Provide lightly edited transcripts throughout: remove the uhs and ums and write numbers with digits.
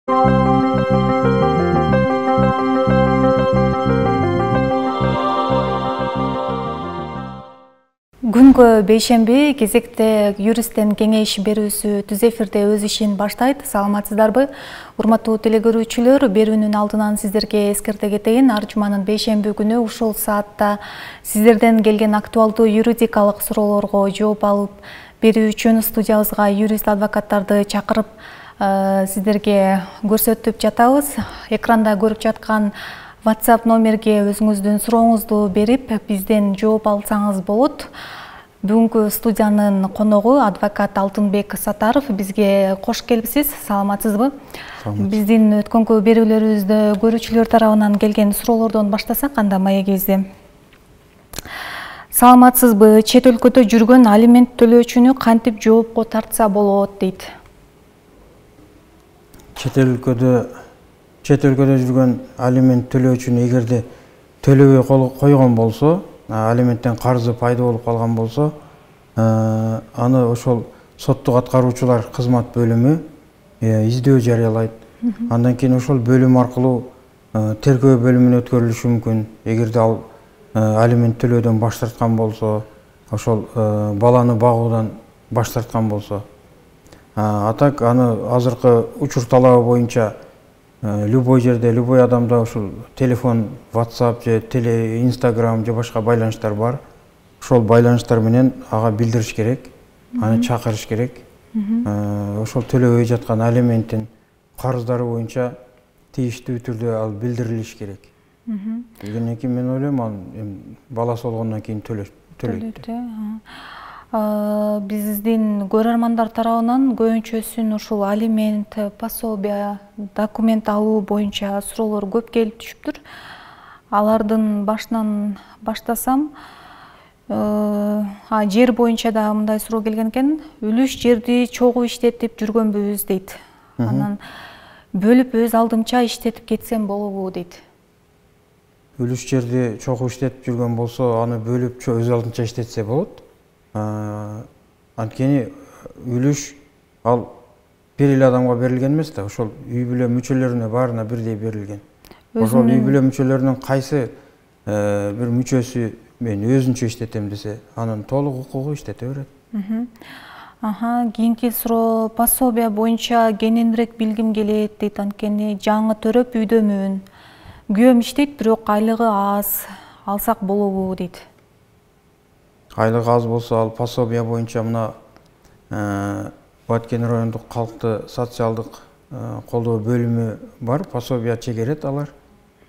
Күнгө бейшемби кезекте юристтен кеңеш берүүсү түз эфирде өз ишин баштайт. Саламатсыздарбы? Урматтуу телекөрүүчүлөр, берүүнүн алдынан сиздерге эскерте кетейин. Ар жуманын бейшемби күнү ушул саатта сиздерден келген актуалдуу юридикалык суроолорго жооп алып берүү үчүн студиябызга юрист адвокаттарды чакырып сиздерге көрсөтүп жатабыз. Экранда көрүп жаткан WhatsApp номерге өзүңүздүн сурооңузду берип, бизден жооп алсаңыз болот. Бүгүнкү студиянын коногу адвокат Алтынбек Сатаров. Бизге кош келипсиз. Саламатсызбы? Биздин өткөнкү берүүлөрүбүздө көрүүчүлөр тарабынан келген суроолордон баштасак, анда маегибизди. Саламатсызбы? Чет өлкөдө жүргөн алимент төлөөчүнү кантип жоопко тартса болот дейт. Чет өлкөдө жүргөн алимент төлөөчүнү эгерде төлөбөй койгон болсо, алименттен карызы пайда болуп калган болсо, аны ошол соттук аткаруучулар кызмат бөлүмү издөө жарыялайт. Андан кийин ошол бөлүм аркылуу тергөө бөлүмүнө өткөрүлүшү мүмкүн. Эгерде ал алимент төлөөдөн баш тарткан болсо, ошол баланы багуудан баш тарткан болсо. А так аны азыркы учур талабы боюнча любой жерде, любой адамда ушул телефон, WhatsApp же Instagram же башка байланыштар бар. Ошол байланыштар менен ага билдириш керек, аны чакырыш керек. Ошол төлөбөй жаткан алименттин карыздары боюнча тийиштүү түрдө ал билдирилиш керек. Билгенден кийин мен ойлойм, ал баласы болгондон кийин төлөйт. Биздин көрөрмандар тарабынан көбүнчөсүн ушул алимент, пособие, документ алуу боюнча суроолор көп келип түшүптүр. Алардын башынан баштасам, жер боюнча да мындай суроо келген экен. Үлүш жерди чогуу иштетип жүргөнбүз дейт. Анан бөлүп өз алдымча иштетип кетсем болобу дейт. Үлүш жерди чогуу иштетип жүргөн болсо, аны бөлүп өз алдынча иштетсе болот. Анткени үлүш ал бир эле адамга берилген эмес да, ошол үй бүлө мүчөлөрүнө баарына бирдей берилген. Ошол үй бүлө мүчөлөрүнүн кайсы бир мүчөсү мен өзүнчө иштетем десе, анын толук укугу иштете берет. Кийинки суроо, пособие боюнча кененирээк билгим келет дейт. Анткени жаңы төрөп үйдөмүн. Күйөөм иштейт, бирок айлыгы аз. Алсак болобу дейт. Айлык аз болсо, ал пособие боюнча мына Баткен райондук калкты социалдык колдоо бөлүмү бар, пособие чегерет алар.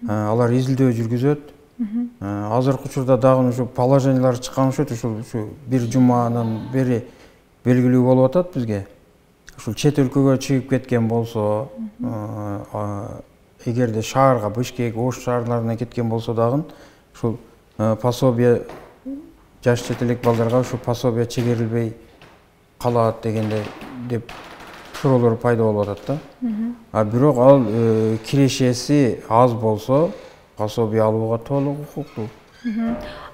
Алар изилдөө жүргүзөт. Азыркы учурда дагы ушу положениялар чыккан окшойт, ушу бир жуманын бери белгилүү болуп атат бизге. Ушул чет өлкөгө чыгып кеткен болсо, эгерде шаарга, Бишкек, Ош шаарларына кеткен болсо дагы ушул пособие жаш чет элек балдарга ушу пособие чегерилбей калат дегенде деп суроолор пайда болуп атат да. Бирок ал кирешеси аз болсо, пособие алууга толук укуктуу.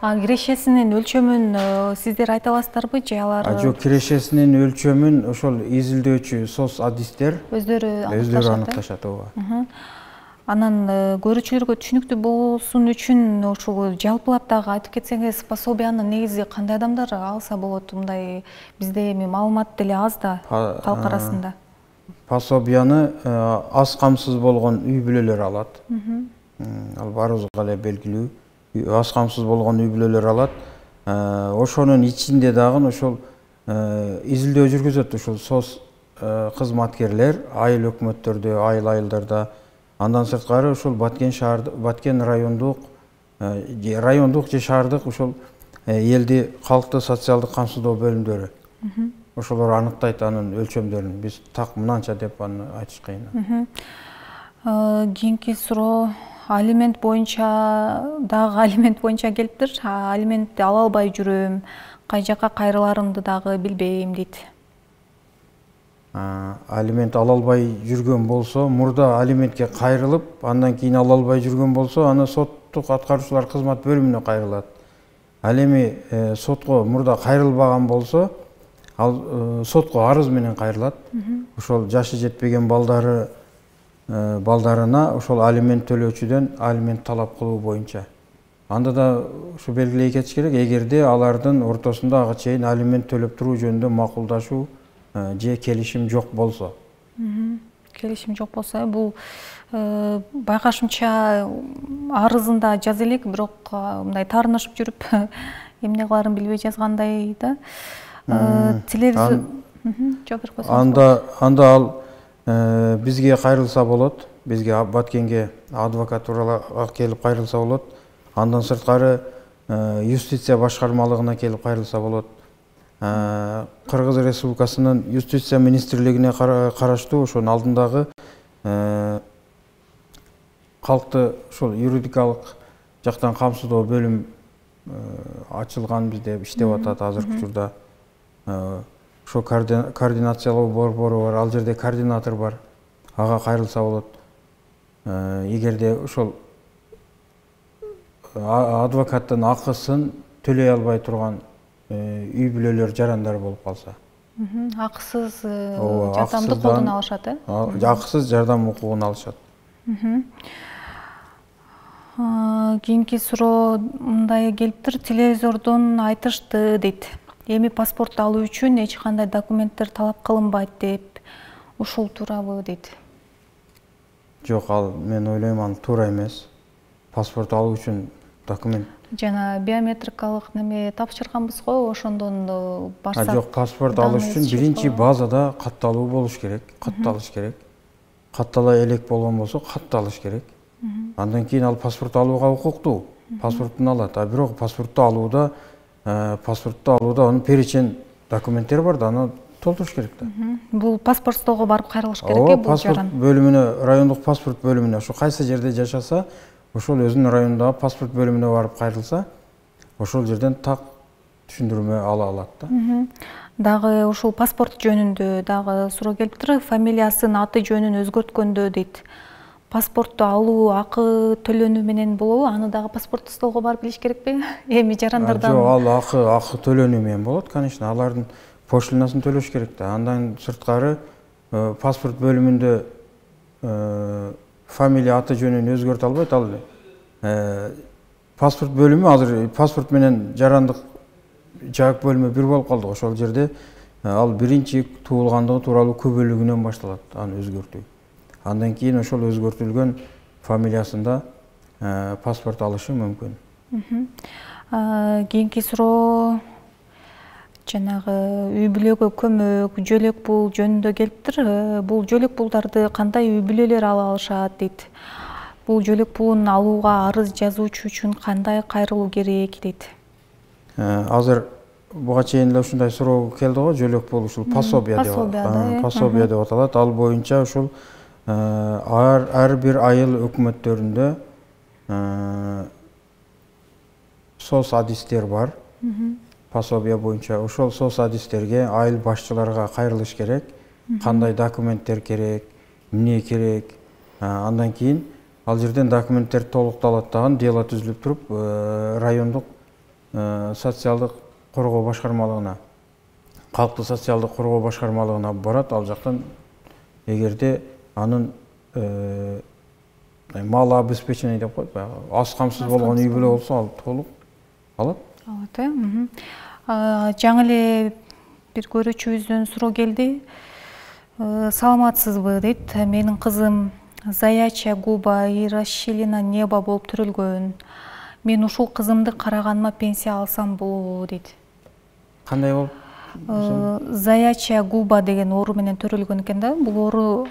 Кирешесинин өлчөмүн сиздер айта аласыздарбы же алар? Жок, кирешесинин өлчөмүн ошол изилдөөчү соц адистер өздөрү аныкташат. Анан көрүүчүлөргө түшүнүктүү болсун үчүн ушул жалпылап дагы айтып кетсеңиз, пособияны негизи кандай адамдар алса болот? Мындай бизде эми маалымат деле аз да калк арасында. Пособияны аз камсыз болгон үй бүлөлөр алат. Ал баарыбызга эле белгилүү. Аз камсыз болгон үй бүлөлөр алат. Ошонун ичинде дагы ошол изилдөө жүргүзөт ушул соц кызматкерлер айыл өкмөттөрдө, айылдарда. Андан сырткары ушул Баткен райондук же шаардык ушул элди калкты социалдык камсыздоо бөлүмдөрү. Ошолор аныктайт анын өлчөмдөрүн. Биз так мынанча деп аны айтыш кыйын. Кийинки суроо, алимент боюнча дагы алимент боюнча келиптир. Алиментти ала албай жүрөм, кай жака кайрыларымды дагы билбейм дейт. Алимент ала албай жүргөн болсо, мурда алиментке кайрылып, андан кийин ала албай жүргөн болсо, аны соттук аткаруучулар кызмат бөлүмүнө кайрылат. Ал эми сотко мурда кайрылбаган болсо, ал сотко арыз менен кайрылат. Ошол жашы жетпеген балдары балдарына ошол алимент төлөөчүдөн алимент талап кылуу боюнча. Анда да ушу белгилей кетиш керек, эгерде алардын ортосунда ага чейин алимент төлөп туруу жөнүндө макулдашуу же келишим жок болсо. Келишим жок болсо, бул байкашымча арызында жаза элек, бирок мындай таарынышып жүрүп эмне кыларын билбей жазгандай да. Телевизор анда ал бизге кайрылса болот, бизге Баткенге адвокатурага келип кайрылса болот. Андан сырткары юстиция башкармалыгына келип кайрылса болот. Кыргыз Республикасынын юстиция министрлигине караштуу ошонун алдындагы калкты ушул юридикалык жактан камсыздоо бөлүм ачылган бизде иштеп атат азыркы учурда. Ошо координациялоо борбору бар, ал жерде координатор бар. Ага кайрылса болот. Эгерде ошол адвокаттын акысын төлөй албай турган үй бүлөлөр, жарандар болуп калса. Акысыз жардамды колдоно алышат, акысыз жардам укугун алышат. Кийинки суроо мындай келиптир. Телевизордон айтышты дейт. Эми паспорт алуу үчүн эч кандай документтер талап кылынбайт деп. Ушул туурабы дейт. Жок, ал мен ойлойм, ал туура эмес. Паспорт алуу үчүн документ жана биометрикалык неме тапшырганбыз го, ошондон барсак. Жок, паспорт алыш үчүн биринчи базада катталуу болуш керек, катталыш керек. Каттала элек болгон болсо катталыш керек. Андан кийин ал паспорт алууга укуктуу. Паспортун алат. Бирок паспортту алууда анын перечень документтери бар да, аны толтуруш керек да. Бул паспорт столго барып кайрылыш керек бул жаран. Паспорт бөлүмүнө, райондук паспорт бөлүмүнө, ошо кайсы жерде жашаса, ошол өзүнүн районундагы паспорт бөлүмүнө барып кайрылса, ошол жерден так түшүндүрмө ала алат да. Дагы ушул паспорт жөнүндө дагы суроо келиптир. Фамилиясын, аты жөнүн өзгөрткөндө дейт. Паспортту алуу акы төлөнүү менен болобу? Аны дагы паспорт столго барып билиш керекпи? Эми жарандардан. Жок, ал акы төлөнүү менен болот, конечно. Алардын пошлинасын төлөш керек да. Андан сырткары паспорт бөлүмүндө фамилия, аты жөнүн өзгөртө албайт. Ал паспорт бөлүмү азыр паспорт менен жарандык жаак бөлүмү бир болуп калды. Ошол жерде ал биринчи туулгандыгы тууралуу күбөлүгүнөн башталат аны өзгөртүү. Андан кийин ошол өзгөртүлгөн фамилиясында паспорт алышы мүмкүн. Кийинки суроо жанагы үй бүлөгө көмөк, жөлөк пул жөнүндө келиптир. Бул жөлөк пулдарды кандай үй бүлөлөр ала алышат дейт. Бул жөлөк пулун алууга арыз жазуучу үчүн кандай кайрылуу керек дейт. Азыр буга чейин эле ушундай суроо келди го, жөлөк пул ушул пособие деп аталат. Ал боюнча ушул ар бир айыл өкмөттөрүндө сос адистер бар. Пособие боюнча ошол сос адистерге, айыл башчыларга кайрылыш керек. Кандай документтер керек, эмне керек. Андан кийин ал жерден документтер толукталат дагы, дело түзүлүп туруп, райондук социалдык коргоо башкармалыгына, калкты социалдык коргоо башкармалыгына барат. Ал жактан эгерде анын мал обеспечение деп коет, аз камсыз болгон үй бүлө болсо, ал толук алат. Жаңы эле бир көрүүчүбүздөн суроо келди. Саламатсызбы дейт. Менин кызым Заяча Губа и расщелина неба болуп төрөлгөн. Мен ушул кызымды караганыма пенсия алсам болобу дейт. Кандай болуп? Заяча Губа деген оору менен төрөлгөн экен да. Бул оору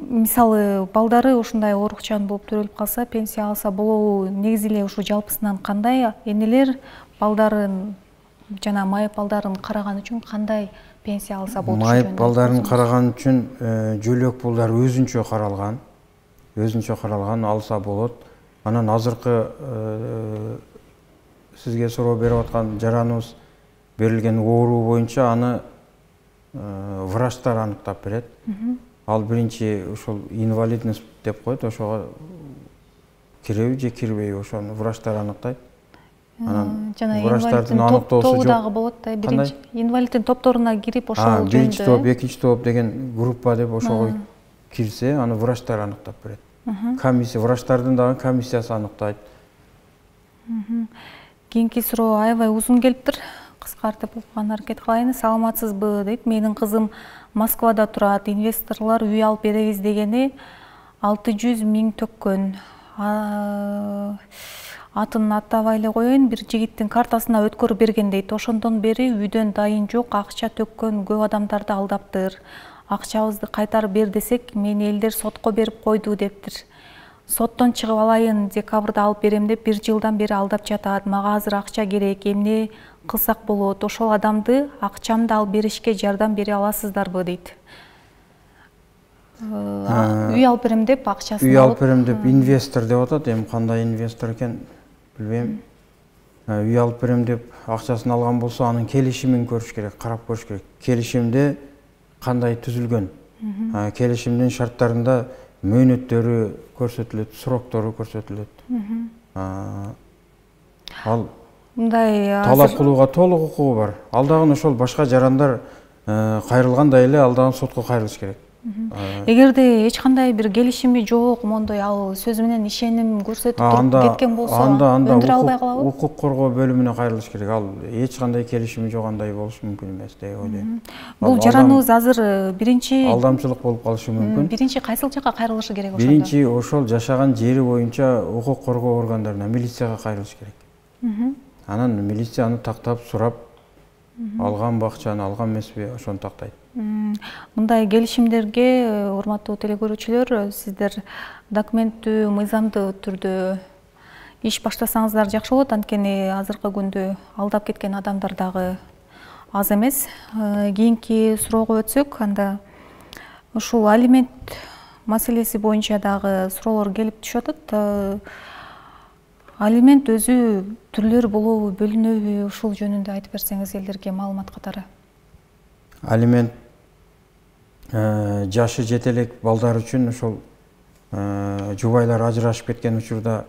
мисалы балдары ушундай оорукчан болуп төрөлүп калса, пенсия алса болобу? Негизи эле ушу жалпысынан кандай энелер балдарын жана майып балдарын караган үчүн кандай пенсия алса болот? Майып балдарын караган үчүн жөлөк пулдар өзүнчө каралган алса болот. Анан азыркы сизге суроо берип аткан жараныбыз берилген оору боюнча аны врачтар аныктап берет. Ал биринчи ушул инвалидность деп коет, ошого киреби же кирбейби, ошону врачтар аныктайт. Анан жана врачтардын инвалидтин аныктоосу тобу жок. дагы болот да, биринчи инвалидтин топторуна кирип ошол жөнүндө. Биринчи топ, экинчи топ деген группа деп ошого кирсе, аны врачтар аныктап берет. Комиссия, врачтардын дагы комиссиясы аныктайт. Кийинки суроо аябай узун келиптир. Кыскартып окуганга аракет кылайын. Саламатсызбы дейт. Менин кызым Москвада турат. Инвесторлор үй алып беребиз дегени 600 000 төккөн. Атын аттабай эле коеюн, бир жигиттин картасына өткөрүп берген дейт. Ошондон бери үйдөн дайын жок, акча төккөн көп адамдарды алдаптыр. Акчабызды кайтарып бер десек, мени элдер сотко берип койду дептир. Соттон чыгып алайын, декабрда алып берем деп 1 жылдан бери алдап жатат. Мага азыр акча керек, эмне кылсак болот? Ошол адамды акчамды алып беришке жардам бере аласыздарбы дейт. Үй алып берем деп акчасын алып. Үй алып берем деп инвестор деп атат. Эми кандай инвестор экен билбейм. Үй алып берем деп акчасын алган болсо, анын келишимин көрүш керек, карап көрүш керек. Келишимде кандай түзүлгөн? Келишимдин шарттарында мөөнөттөрү көрсөтүлөт, сроктору көрсөтүлөт. Ал мындай талап кылууга толук укугу бар. Ал дагы ошол башка жарандар кайрылгандай эле ал дагы сотко кайрылыш керек. Эгерде эч кандай бир келишими жок, мондой ал сөзү менен ишеним көрсөтүп кеткен болсо, өндүрө албай калабы? Укук коргоо бөлүмүнө кайрылыш керек. Ал эч кандай келишими жок, андай болушу мүмкүн эмес деп ойлойм. Бул жараныбыз азыр биринчи алдамчылык болуп калышы мүмкүн. Биринчи кайсыл жакка кайрылышы керек ошондо? Биринчи ошол жашаган жери боюнча укук коргоо органдарына, милицияга кайрылыш керек. Анан милиция аны тактап сурап, алган бакчаны, алган эмеспи, ошону тактайт. Мындай келишимдерге, урматтуу телекөрүүчүлөр, сиздер документтүү, мыйзамдуу түрдө иш баштасаңыздар жакшы болот. Анткени азыркы күндө алдап кеткен адамдар дагы аз эмес. Кийинки суроого өтсөк, анда ушул алимент маселеси боюнча дагы суроолор келип түшүп атат. Алимент өзү түрлөрү болобу, бөлүнөбү? Ушул жөнүндө айтып берсеңиз элдерге маалымат катары. Алимент жашы жете элек балдар үчүн ошол жубайлар ажырашып кеткен учурда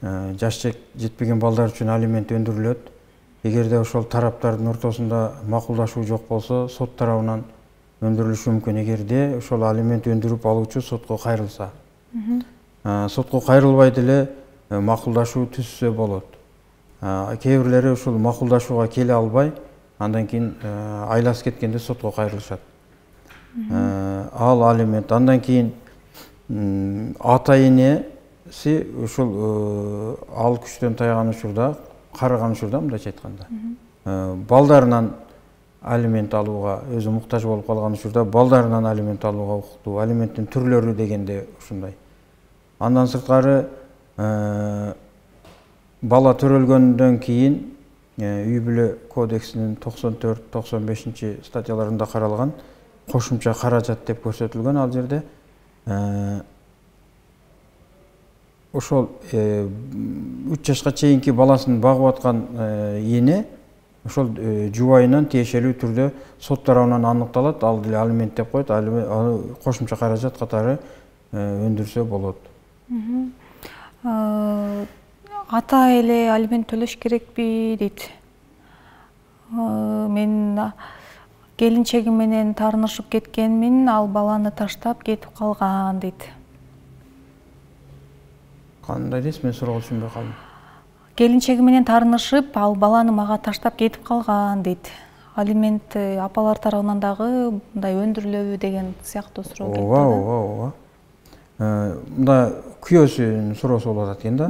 жашы жетпеген балдар үчүн алимент өндүрүлөт. Эгерде ошол тараптардын ортосунда макулдашуу жок болсо, сот тарабынан өндүрүлүшү мүмкүн. Эгерде ошол алимент өндүрүп алуучу сотко кайрылса. Сотко кайрылбай деле макулдашуу түзсө болот. Кээ бирлери ушул макулдашууга келе албай, андан кийин айласы кеткенде сотко кайрылышат. Ал алимент. Андан кийин ата энеси ушул ал күчтөн тайган учурда, карыган учурда, мындайча айтканда, балдарынан алимент алууга өзү муктаж болуп калган учурда, балдарынан алимент алууга укуктуу. Алименттин түрлөрү дегенде ушундай. Андан сырткары бала төрөлгөндөн кийин үй бүлө кодексинин 94-95 статьяларында каралган кошумча каражат деп көрсөтүлгөн ал жерде. Ошол 3 жашка чейинки баласын багып аткан эне ошол жубайынан тиешелүү түрдө сот тарабынан аныкталат, ал деле алимент деп коет, аны кошумча каражат катары өндүрсө болот. Ата эле алимент төлөш керекпи дейт. Мен келинчегим менен таарынышып кеткенмин, ал баланы таштап кетип калган дейт. Кандай дейсиз, мен суроого түшүнбөй калдым. Келинчеги менен таарынышып, ал баланы мага таштап кетип калган дейт. Алимент апалар тарабынан дагы мындай өндүрүлөбү деген сыяктуу суроо келип ооба. Мында күйөөсүнүн суроосу болуп атат экен да.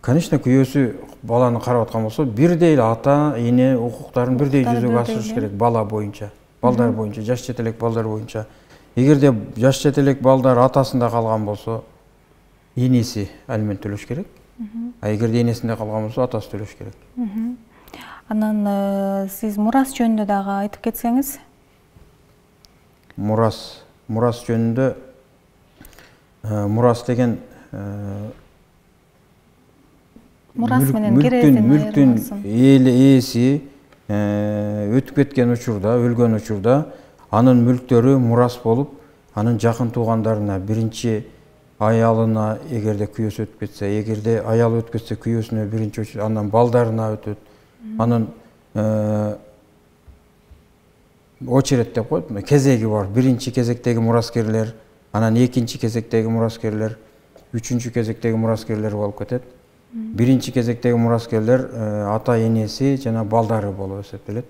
Конечно, күйөөсү баланы карап аткан болсо, бирдей ата эне укуктарын бирдей жүзөгө ашырыш керек бала боюнча, балдар боюнча, жаш жете элек балдар боюнча. Эгерде жаш жете элек балдар атасында калган болсо, энеси алимент төлөш керек. Эгерде энесинде калган болсо, атасы төлөш керек. Анан сиз мурас жөнүндө дагы айтып кетсеңиз. Мурас жөнүндө мурас деген мүлктүн ээси өтүп кеткен учурда, өлгөн учурда анын мүлктөрү мурас болуп, анын жакын туугандарына биринчи аялына эгерде күйөөсү өтүп кетсе, эгерде аялы өтүп кетсе күйөөсүнө биринчи очередь, андан балдарына өтөт. Анын очередь деп коет, кезеги бар. Биринчи кезектеги мураскерлер, анан экинчи кезектеги мураскерлер, үчүнчү кезектеги мураскерлер болуп кетет. Биринчи кезектеги мураскерлер ата энеси жана балдары болуп эсептелет.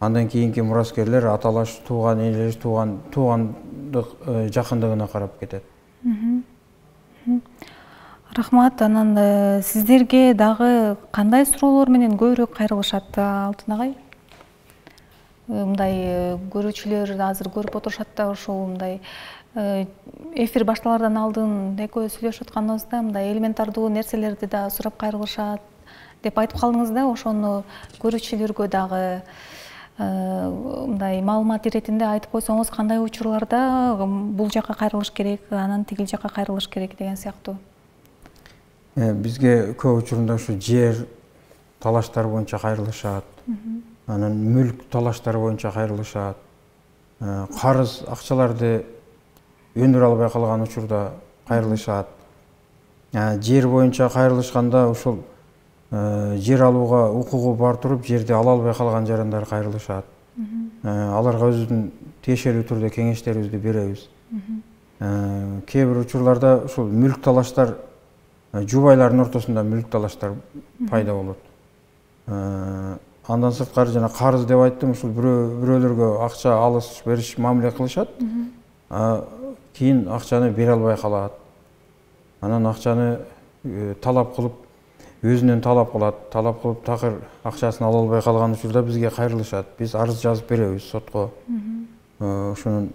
Андан кийинки мураскерлер аталаш, тууган энелеш, туугандык жакындыгына карап кетет. Рахмат. Анан сиздерге дагы кандай суроолор менен көбүрөөк кайрылышат, Алтын агай? Мындай көрүүчүлөр азыр көрүп отурушат да, ошол мындай эфир башталардан алдын экөө сүйлөшүп атканыбызда мындай элементардуу нерселерди да сурап кайрылышат деп айтып калдыңыз да, ошону көрүүчүлөргө дагы мындай маалымат иретинде айтып койсоңуз, кандай учурларда бул жакка кайрылыш керек, анан тигил жакка кайрылыш керек деген сыяктуу. Бизге көп учурунда ушу жер талаштар боюнча кайрылышат, анан мүлк талаштары боюнча кайрылышат, карыз акчаларды өндүрө албай калган учурда кайрылышат. Жер боюнча кайрылышканда ушул жер алууга укугу бар туруп, жерди ала албай калган жарандар кайрылышат. Аларга өзүбүздүн тиешелүү түрдө кеңештерибизди беребиз. Кээ бир учурларда ушул мүлк талаштар, жубайлардын ортосунда мүлк талаштар пайда болот. Андан сырткары жана карыз деп айттым, ушул бирөөлөргө акча алыш бериш мамиле кылышат. Кийин акчаны бере албай калат. Анан акчаны талап кылып, өзүнөн талап кылат. Талап кылып такыр акчасын ала албай калган учурда бизге кайрылышат. Биз арыз жазып беребиз сотко. Ошонун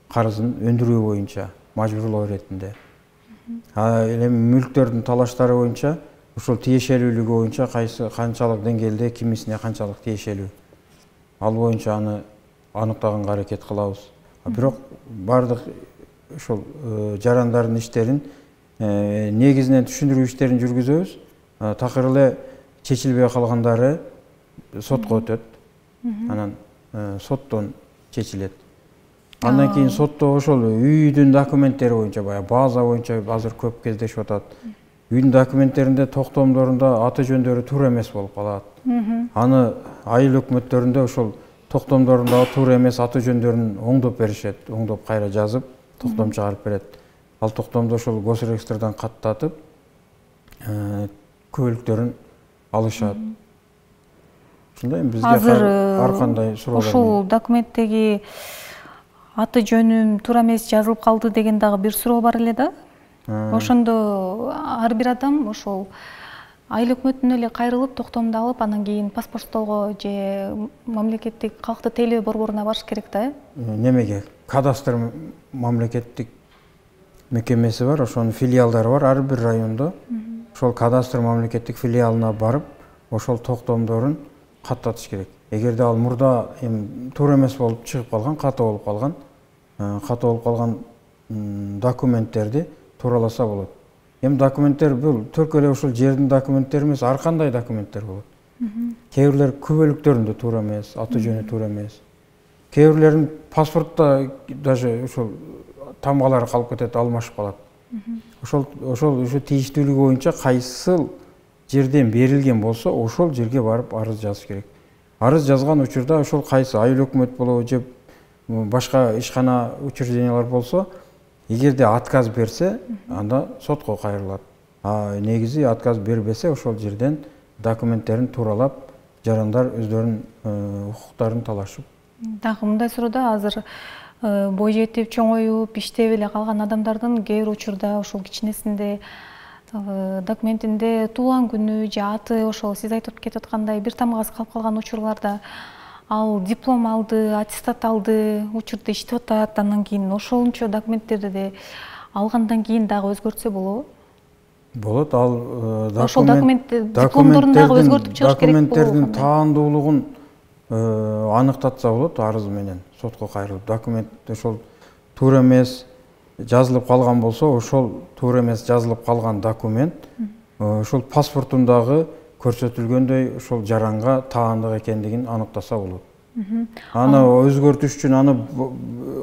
карызын өндүрүү боюнча мажбурлоо иретинде. Эми мүлктөрдүн талаштары боюнча ушул тиешелүүлүгү боюнча кайсы канчалык деңгээлде кимисине канчалык тиешелүү. Ал боюнча аны аныктаганга аракет кылабыз. Бирок бардык ушул жарандардын иштерин негизинен түшүндүрүү иштерин жүргүзөбүз. Такыр эле чечилбей калгандары сотко өтөт. Анан соттон чечилет. Андан кийин сотто ошол үйдүн документтери боюнча, база боюнча азыр көп кездешип атат. Үйдүн документтеринде токтомдорунда аты жөндөрү туура эмес болуп калат. Аны айыл өкмөттөрүндө ошол токтомдорунда туура эмес аты жөндөрүн оңдоп беришет. Оңдоп кайра жазып, токтом чыгарып берет. Ал токтомду ошол госреестрден каттатып, күбөлүктөрүн алышат. Ушундай бизге ар кандай суроолор. Ошол документтеги аты жөнүм туура эмес жазылып калды деген дагы бир суроо бар эле да. Ошондо ар бир адам ошол айыл өкмөтүнө эле кайрылып, токтомду алып, анан кийин паспорттоого же мамлекеттик калктык тейлөө борборуна барыш керек да. Немеге? Кадастр мамлекеттик мекемеси бар, ошонун филиалдары бар ар бир райондо. Ошол кадастр мамлекеттик филиалына барып, ошол токтомдорун каттатыш керек. Эгерде ал мурда туура эмес болуп чыгып калган, ката болуп калган документтерди туураласа болот. Документтер бул түрк эле ушул жердин документтери эмес, ар кандай документтер болот. Кээ бирлер күбөлүктөрүндө туура эмес, аты жөнү туура эмес. Кээ бирлеринин паспортто даже ушул тамгалары калып кетет, алмашып калат. Ошол тийиштүүлүгү боюнча кайсыл жерден берилген болсо, ошол жерге барып арыз жазыш керек. Арыз жазган учурда ошол кайсы айыл өкмөт болобу же башка ишкана учреждениялар болсо, эгерде отказ берсе, анда сотко кайрылат. Негизи отказ бербесе, ошол жерден документтерин тууралап, жарандар өздөрүнүн укуктарын талашып. Дагы мындай суроодо азыр бой жетип, чоңоюп, иштеп эле калган адамдардын кээ бир учурда ошол кичинесинде документинде туулган күнү же аты ошол сиз айтып кетип аткандай бир тамгасы калып калган учурларда ал диплом алды, аттестат алды, учурда иштеп атат, андан кийин ошончо документтерди алгандан кийин дагы өзгөртсө болобу? Болот. Ал ошол дипломдорун дагы өзгөртүп чыгыш керек болобу? Документтердин таандуулугун аныктатса болот арыз менен сотко кайрылып. Документ ошол туура эмес жазылып калган болсо, ошол туура эмес жазылып калган документ ошол паспортундагы көрсөтүлгөндөй ошол жаранга таандык экендигин аныктаса болот. Аны өзгөртүш үчүн аны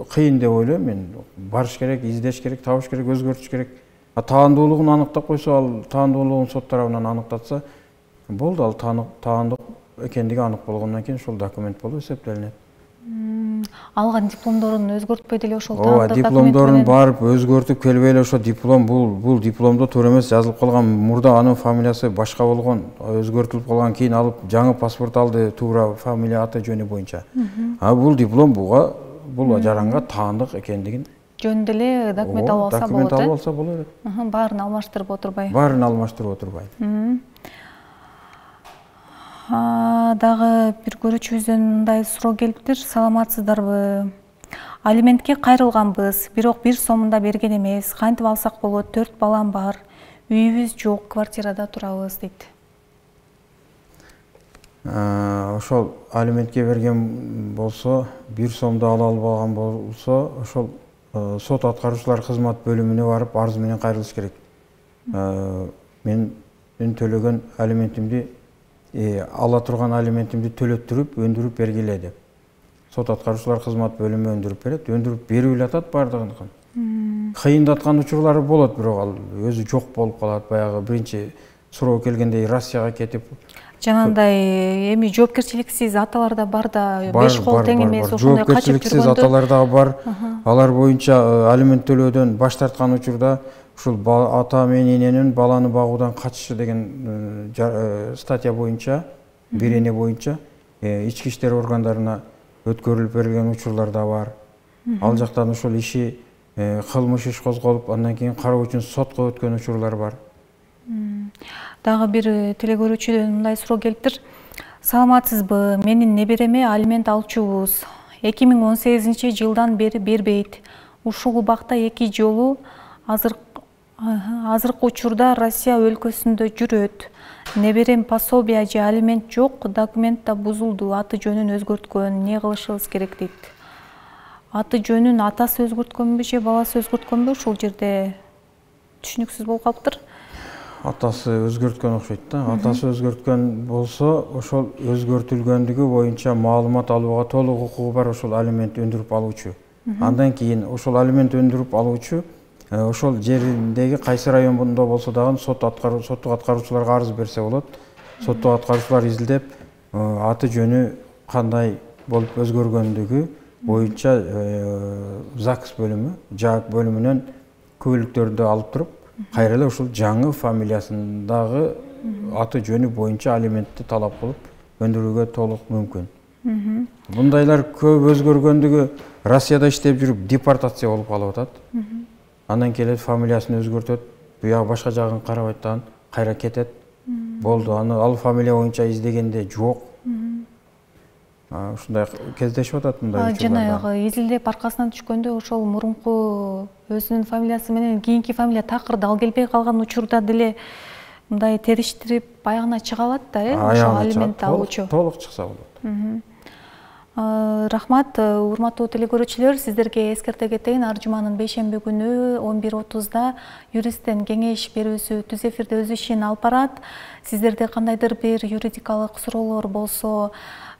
кыйын деп ойлойм мен. Барыш керек, издеш керек, табыш керек, өзгөртүш керек. Таандуулугун аныктап койсо, ал таандуулугун сот тарабынан аныктатса болду, ал таандык экендиги анык болгондон кийин ушул документ болуп эсептелинет. Алган дипломдорун өзгөртпөй деле ошол ооба, таандык дипломдорун барып өзгөртүп келбей эле ошо диплом бул дипломдо туура эмес жазылып калган, мурда анын фамилиясы башка болгон, өзгөртүлүп калган, кийин алып жаңы паспорт алды туура фамилия аты жөнү боюнча. Бул диплом бул жаранга таандык экендигин жөн деле документ алып алса болот. Документ алып алса боло берет. Баарын алмаштырып отурбай. Баарын алмаштырып отурбай. Дагы бир көрүүчүбүздөн мындай суроо келиптир. Саламатсыздарбы? Алиментке кайрылганбыз, бирок 1 сомун да берген эмес. Кантип алсак болот? 4 балам бар. Үйүбүз жок, квартирада турабыз дейт. Ошол алиментке берген болсо, 1 сомду ала албаган болсо, ошол сот аткаруучулар кызмат бөлүмүнө барып арыз менен кайрылыш керек. Мен төлөгөн алиментимди, ала турган алиментимди төлөп туруп, өндүрүп бергиле деп. Сот аткаруучулар кызмат бөлүмү өндүрүп берет, өндүрүп берип эле атат бардыгын. Кыйындаткан учурлары болот, бирок ал өзү жок болуп калат. Баягы биринчи суроо келгенде Россияга кетип. Жанагындай эми жоопкерчиликсиз аталар да бар да, 5 кол тең эмес, ошондой качып жүргөндө. Жоопкерчиликсиз аталар да бар. Алар боюнча алимент төлөөдөн баш тарткан учурда ушул ата менен эненин баланы багуудан качышы деген статья боюнча, бир эне боюнча ички иштер органдарына өткөрүлүп берилген учурлар да бар. Ал жактан ушул иши кылмыш иш козголуп, андан кийин кароо үчүн сотко өткөн учурлар бар. Дагы бир телекөрүүчүдөн мындай суроо келиптир. Саламатсызбы? Менин небереме алимент алчубуз. 2018-жылдан бери бербейт. Ушул убакта 2 жолу азыркы учурда Россия өлкөсүндө жүрөт. Неберем пособия же алимент жок, документ да бузулду, аты жөнүн өзгөрткөн. Не кылышыбыз керек дейт. Аты жөнүн атасы өзгөрткөнбү же баласы өзгөрткөнбү? Ушул жерде түшүнүксүз болуп калыптыр. Атасы өзгөрткөн окшойт да. Атасы өзгөрткөн болсо, ошол өзгөртүлгөндүгү боюнча маалымат алууга толук укугу бар ошол алимент өндүрүп алуучу. Андан кийин ошол алимент өндүрүп алуучу ошол жериндеги кайсы райондо болсо дагы соттук аткаруучуларга арыз берсе болот. Соттук аткаруучулар изилдеп, аты жөнү кандай болуп өзгөргөндүгү боюнча ЗАГС бөлүмү, ЖАК бөлүмүнөн күбөлүктөрдү алып туруп, кайра эле ушул жаңы фамилиясындагы аты жөнү боюнча алиментти талап кылып өндүрүүгө толук мүмкүн. Бундайлар көп өзгөргөндүгү Россияда иштеп жүрүп депортация болуп калып атат. Андан келет фамилиясын өзгөртөт, буяга башка жагын карабайт дагы кайра кетет. Болду, аны ал фамилия боюнча издегенде жок. Ушундай кездешип атат мындай учурларда. Жанагы изилдеп аркасынан түшкөндө ошол мурунку өзүнүн фамилиясы менен кийинки фамилия такыр дал келбей калган учурда деле мындай териштирип аягына чыга алат да, ошол алимент алуучу. Толук чыкса болот. Рахмат, урматтуу телекөрүүчүлөр, сиздерге эскерте кетейин. Ар жуманын бейшемби күнү 11:30-да юристтен кеңеш берүүсү түз эфирде өз ишин алып барат. Сиздерде кандайдыр бир юридикалык суроолор болсо,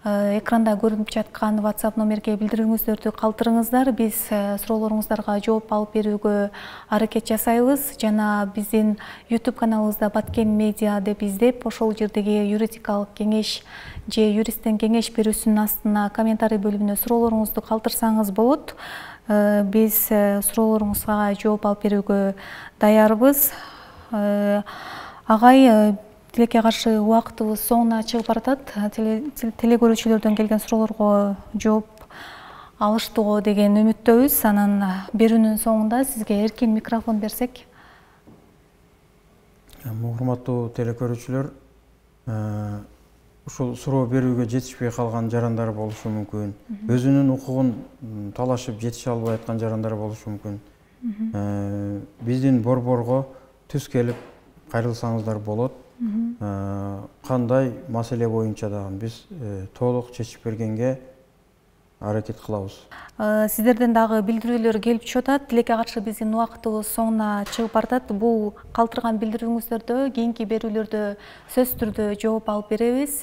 экранда көрүнүп жаткан WhatsApp номерге билдирүүңүздөрдү калтырыңыздар. Биз суроолоруңуздарга жооп алып берүүгө аракет жасайбыз. Жана биздин YouTube каналыбызда Баткен Медиа деп издеп, ошол жердеги юридикалык кеңеш же юристтен кеңеш берүүсүнүн астына комментарий бөлүмүнө суроолоруңузду калтырсаңыз болот. Биз суроолоруңузга жооп алып берүүгө даярбыз. Агай, тилекке каршы убактыбыз соңуна чыгып баратат. Телекөрүүчүлөрдөн келген суроолорго жооп алыштыго деген үмүттөбүз. Анан берүүнүн соңунда сизге эркин микрофон берсек. Урматтуу телекөрүүчүлөр, ушул суроо берүүгө жетишпей калган жарандар болушу мүмкүн. Өзүнүн укугун талашып жетише албай аткан жарандар болушу мүмкүн. Биздин борборго түз келип кайрылсаңыздар болот. Кандай маселе боюнча дагы биз толук чечип бергенге аракет кылабыз. Сиздерден дагы билдирүүлөр келип түшүп атат. Тилекке каршы биздин убактыбыз соңуна чыгып баратат. Бул калтырган билдирүүңүздөрдө кийинки берүүлөрдө сөзсүз түрдө жооп алып беребиз.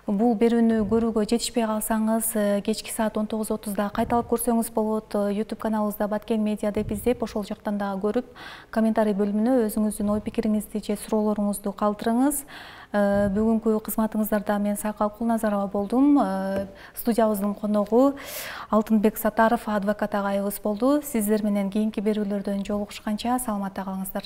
бул берүүнү көрүүгө жетишпей калсаңыз, кечки саат 19:30 кайталап көрсөңүз болот. YouTube каналыбызда Баткен Медиа деп издеп, ошол жактан дагы көрүп, комментарий бөлүмүнө өзүңүздүн ой пикириңизди же суроолоруңузду калтырыңыз. Бүгүнкү кызматыңыздарда мен Сайкал Кулназарова болдум. Студиябыздын коногу Алтынбек Сатаров адвокат агайыбыз болду. Сиздер менен кийинки берүүлөрдөн жолугушканча саламатта калыңыздар.